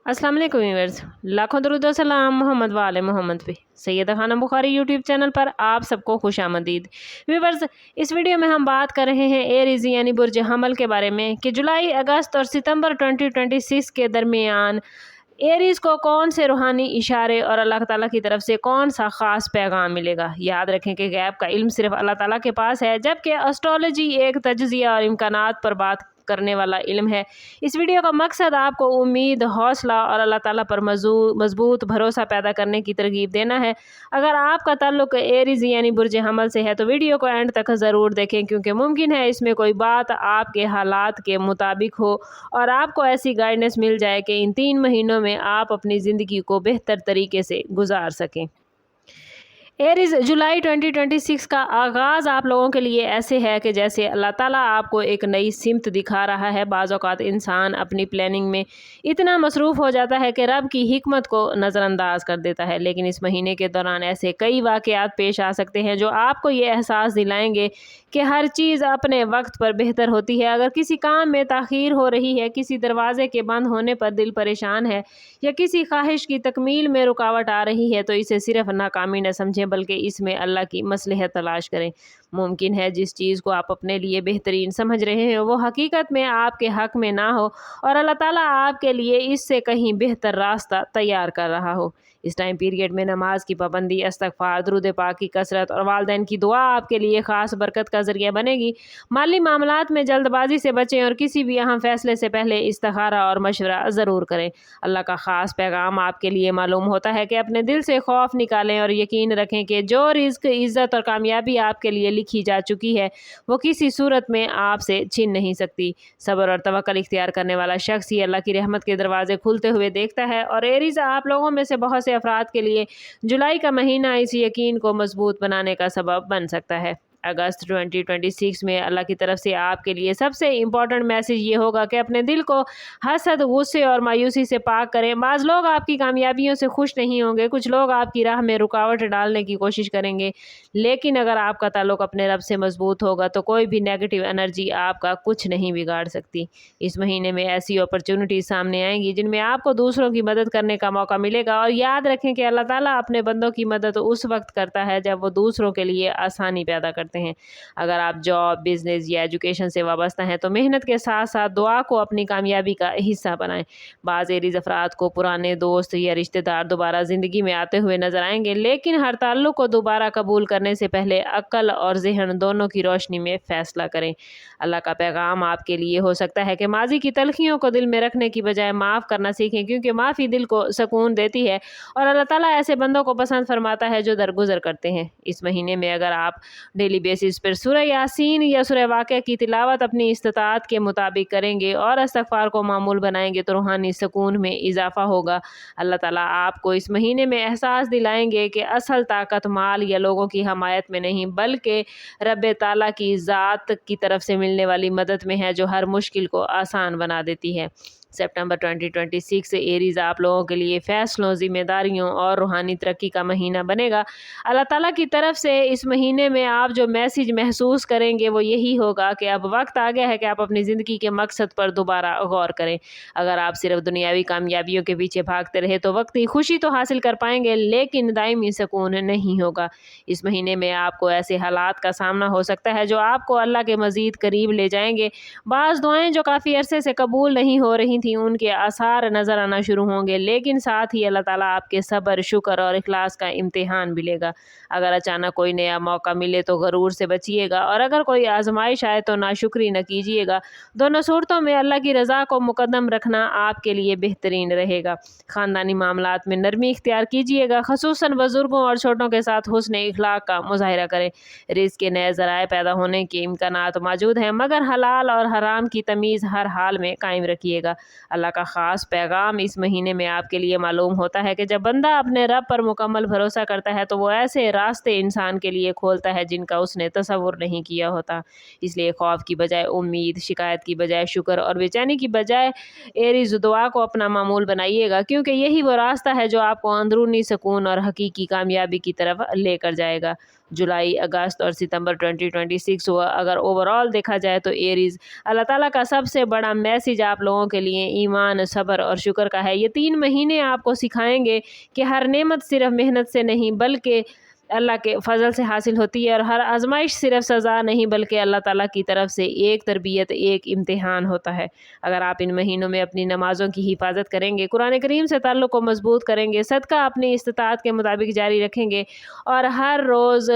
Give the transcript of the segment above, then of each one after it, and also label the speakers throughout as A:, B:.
A: अस्सलाम वालेकुम व्यूअर्स, लाखों दरूद व सलाम मोहम्मद वाले मोहम्मद पे। सैयदा खानम बुखारी यूट्यूब चैनल पर आप सबको खुश आमदीद। व्यूअर्स, इस वीडियो में हम बात कर रहे हैं एरीज यानी बुर्ज हमल के बारे में कि जुलाई, अगस्त और सितंबर 2026 के दरमियान एरीज को कौन से रूहानी इशारे और अल्लाह ताला की तरफ से कौन सा ख़ास पैगाम मिलेगा। याद रखें कि गैब का इल्म सिर्फ अल्लाह ताला के पास है, जबकि एस्ट्रोलॉजी एक तज्ज़िया और इम्कानात पर बात करने वाला इल्म है। इस वीडियो का मकसद आपको उम्मीद, हौसला और अल्लाह ताला पर मजबूत भरोसा पैदा करने की तरगीब देना है। अगर आपका ताल्लुक एरीज यानी बुर्ज हमल से है तो वीडियो को एंड तक ज़रूर देखें, क्योंकि मुमकिन है इसमें कोई बात आपके हालात के मुताबिक हो और आपको ऐसी गाइडेंस मिल जाए कि इन 3 महीनों में आप अपनी ज़िंदगी को बेहतर तरीके से गुजार सकें। एरीज, जुलाई 2026 का आगाज़ आप लोगों के लिए ऐसे है कि जैसे अल्लाह ताला आपको एक नई सिमत दिखा रहा है। बाज़ औक़ात इंसान अपनी प्लानिंग में इतना मसरूफ़ हो जाता है कि रब की हिकमत को नज़रअंदाज कर देता है, लेकिन इस महीने के दौरान ऐसे कई वाक़यात पेश आ सकते हैं जो आपको ये एहसास दिलाएंगे कि हर चीज़ अपने वक्त पर बेहतर होती है। अगर किसी काम में ताख़ीर हो रही है, किसी दरवाज़े के बंद होने पर दिल परेशान है या किसी ख्वाहिश की तकमील में रुकावट आ रही है, तो इसे सिर्फ नाकामी न समझें, बल्कि इसमें अल्लाह की मसलहत तलाश करें। मुमकिन है जिस चीज़ को आप अपने लिए बेहतरीन समझ रहे हैं वो हकीकत में आपके हक़ में ना हो और अल्लाह ताला आपके लिए इससे कहीं बेहतर रास्ता तैयार कर रहा हो। इस टाइम पीरियड में नमाज की पाबंदी, इस्तग़फ़ार, दुरूद पाक की कसरत और वालिदैन की दुआ आपके लिए ख़ास बरकत का ज़रिया बनेगी। माली मामलात में जल्दबाजी से बचें और किसी भी अहम फ़ैसले से पहले इस्तिखारा और मशवरा ज़रूर करें। अल्लाह का ख़ास पैगाम आपके लिए मालूम होता है कि अपने दिल से खौफ निकालें और यकीन रखें कि जो रिज़्क़, इज़्ज़त और कामयाबी आपके लिए लिखी जा चुकी है वो किसी सूरत में आपसे छीन नहीं सकती। सब्र और तवक्कुल इख्तियार करने वाला शख्स ही अल्लाह की रहमत के दरवाजे खुलते हुए देखता है। और एरीज, आप लोगों में से बहुत से अफराद के लिए जुलाई का महीना इस यकीन को मजबूत बनाने का सबब बन सकता है। अगस्त 2026 में अल्लाह की तरफ से आपके लिए सबसे इम्पॉर्टेंट मैसेज ये होगा कि अपने दिल को हसद, गुस्से और मायूसी से पाक करें। बाज़ लोग आपकी कामयाबियों से खुश नहीं होंगे, कुछ लोग आपकी राह में रुकावट डालने की कोशिश करेंगे, लेकिन अगर आपका ताल्लुक अपने रब से मजबूत होगा तो कोई भी नेगेटिव एनर्जी आपका कुछ नहीं बिगाड़ सकती। इस महीने में ऐसी अपॉर्चुनिटीज सामने आएंगी जिनमें आपको दूसरों की मदद करने का मौका मिलेगा। और याद रखें कि अल्लाह ताला अपने बंदों की मदद उस वक्त करता है जब वो दूसरों के लिए आसानी पैदा करते हैं। अगर आप जॉब, बिजनेस या एजुकेशन से वाबस्ता हैं तो मेहनत के साथ साथ दुआ को अपनी कामयाबी का हिस्सा बनाएं। बाज़ एरीज अफराद को पुराने दोस्त या रिश्तेदार दोबारा ज़िंदगी में आते हुए नजर आएंगे, लेकिन हर ताल्लुक को दोबारा कबूल करने से पहले अक्ल और ज़हन दोनों की रोशनी में फ़ैसला करें। अल्लाह का पैगाम आपके लिए हो सकता है कि माजी की तलखियों को दिल में रखने की बजाय माफ़ करना सीखें, क्योंकि माफ़ी दिल को सुकून देती है और अल्लाह ताला ऐसे बंदों को पसंद फरमाता है जो दरगुजर करते हैं। इस महीने में अगर आप डेली बेसिस पर सूरह यासीन या सूरह वाक़िया की तिलावत अपनी इस्तिताअत के मुताबिक करेंगे और इस्तग़फ़ार को मामूल बनाएंगे तो रूहानी सुकून में इजाफा होगा। अल्लाह ताला आपको इस महीने में एहसास दिलाएंगे कि असल ताकत माल या लोगों की हमायत में नहीं, बल्कि रब ताला की ज़ात की तरफ से मिलने वाली मदद में है, जो हर मुश्किल को आसान बना देती है। सितंबर 2026 से एरीज आप लोगों के लिए फ़ैसलों, ज़िम्मेदारियों और रूहानी तरक्की का महीना बनेगा। अल्लाह ताला की तरफ से इस महीने में आप जो मैसेज महसूस करेंगे वो यही होगा कि अब वक्त आ गया है कि आप अपनी ज़िंदगी के मकसद पर दोबारा गौर करें। अगर आप सिर्फ दुनियावी कामयाबियों के पीछे भागते रहे तो वक्ती खुशी तो हासिल कर पाएंगे, लेकिन दायमी सुकून नहीं होगा। इस महीने में आपको ऐसे हालात का सामना हो सकता है जो आपको अल्लाह के मज़ीद करीब ले जाएंगे। बाज़ दुआएं जो काफ़ी अरसे से कबूल नहीं हो रही थी उनके आसार नज़र आना शुरू होंगे, लेकिन साथ ही अल्लाह ताला आपके सब्र, शुक्र और इखलास का इम्तिहान भी लेगा। अगर अचानक कोई नया मौका मिले तो गरूर से बचिएगा, और अगर कोई आजमाइश आए तो नाशुक्री न कीजिएगा। दोनों सूरतों में अल्लाह की रज़ा को मुकद्दम रखना आपके लिए बेहतरीन रहेगा। ख़ानदानी मामलात में नरमी इख्तियार कीजिएगा, ख़ुसूसन बुज़ुर्गों और छोटों के साथ हुस्न इखलाक का मुज़ाहिरा करें। रिज़्क़ के नए ज़राए पैदा होने के इम्कानात मौजूद हैं, मगर हलाल और हराम की तमीज़ हर हाल में कायम रखिएगा। अल्लाह का ख़ास पैगाम इस महीने में आपके लिए मालूम होता है कि जब बंदा अपने रब पर मुकम्मल भरोसा करता है तो वो ऐसे रास्ते इंसान के लिए खोलता है जिनका उसने तसव्वुर नहीं किया होता। इसलिए खौफ की बजाय उम्मीद, शिकायत की बजाय शुक्र और बेचैनी की बजाय एरीज दुआ को अपना मामूल बनाइएगा, क्योंकि यही वो रास्ता है जो आपको अंदरूनी सुकून और हकीकी कामयाबी की तरफ लेकर जाएगा। जुलाई, अगस्त और सितंबर 2026 हुआ। अगर ओवरऑल देखा जाए तो एरीज, अल्लाह ताला का सबसे बड़ा मैसेज आप लोगों के लिए ईमान, सब्र और शुक्र का है। ये 3 महीने आपको सिखाएंगे कि हर नेमत सिर्फ मेहनत से नहीं बल्कि अल्लाह के फजल से हासिल होती है, और हर आजमाइश सिर्फ सज़ा नहीं बल्कि अल्लाह ताला की तरफ से एक तरबियत, एक इम्तिहान होता है। अगर आप इन महीनों में अपनी नमाज़ों की हिफाजत करेंगे, कुरान करीम से ताल्लुक़ को मजबूत करेंगे, सदका अपनी इस्तिताअत के मुताबिक जारी रखेंगे और हर रोज़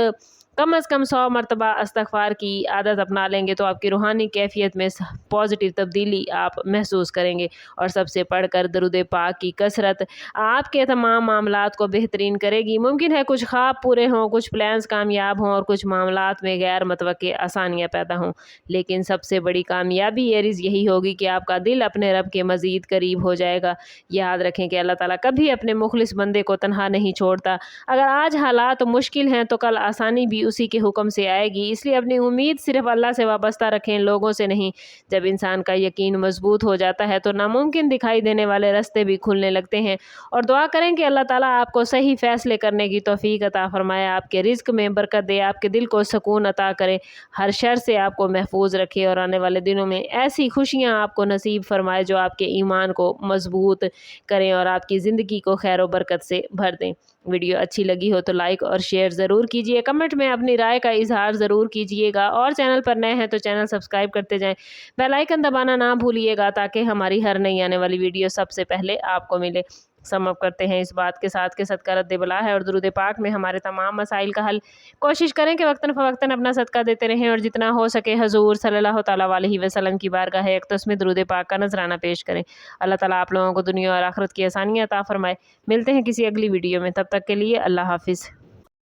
A: कम अज़ कम 100 मरतबा इस्तग़फ़ार की आदत अपना लेंगे, तो आपकी रूहानी कैफियत में पॉजिटिव तब्दीली आप महसूस करेंगे। और सबसे पढ़कर दरूद पाक की कसरत आपके तमाम मामलात को बेहतरीन करेगी। मुमकिन है कुछ ख्वाब पूरे हों, कुछ प्लान्स कामयाब हों और कुछ मामलात में गैर मतवक्के आसानियाँ पैदा हों, लेकिन सबसे बड़ी कामयाबी एरीज़ यही होगी कि आपका दिल अपने रब के मज़ीद करीब हो जाएगा। याद रखें कि अल्लाह ताला कभी अपने मुखलिस बंदे को तन्हा नहीं छोड़ता। अगर आज हालात मुश्किल हैं तो कल आसानी भी उसी के हुक्म से आएगी, इसलिए अपनी उम्मीद सिर्फ अल्लाह से वाबस्ता रखें, लोगों से नहीं। जब इंसान का यकीन मजबूत हो जाता है तो नामुमकिन दिखाई देने वाले रास्ते भी खुलने लगते हैं। और दुआ करें कि अल्लाह ताला आपको सही फैसले करने की तौफीक अता फरमाए, आपके रिज़्क में बरकत दे, आपके दिल को सुकून अता करे, हर शर से आपको महफूज रखे और आने वाले दिनों में ऐसी खुशियाँ आपको नसीब फरमाए जो आपके ईमान को मजबूत करें और आपकी ज़िंदगी को खैर व बरकत से भर दें। वीडियो अच्छी लगी हो तो लाइक और शेयर ज़रूर कीजिए, कमेंट में अपनी राय का इजहार ज़रूर कीजिएगा और चैनल पर नए हैं तो चैनल सब्सक्राइब करते जाएं। बेल आइकन दबाना ना भूलिएगा ताकि हमारी हर नई आने वाली वीडियो सबसे पहले आपको मिले। सम अप करते हैं इस बात के साथ कि सदका रद्द बला है और दुरूद पाक में हमारे तमाम मसाइल का हल। कोशिश करें कि वक्तन फ़वक्तन अपना सदका देते रहें और जितना हो सके हजूर सल्लल्लाहु तआला अलैहि वसल्लम की बारगाह अक़दस में दुरूद पाक का नजराना पेश करें। अल्लाह ताला आप लोगों को दुनिया और आखिरत की आसानियाँ अता फरमाए। मिलते हैं किसी अगली वीडियो में, तब तक के लिए अल्लाह हाफिज़।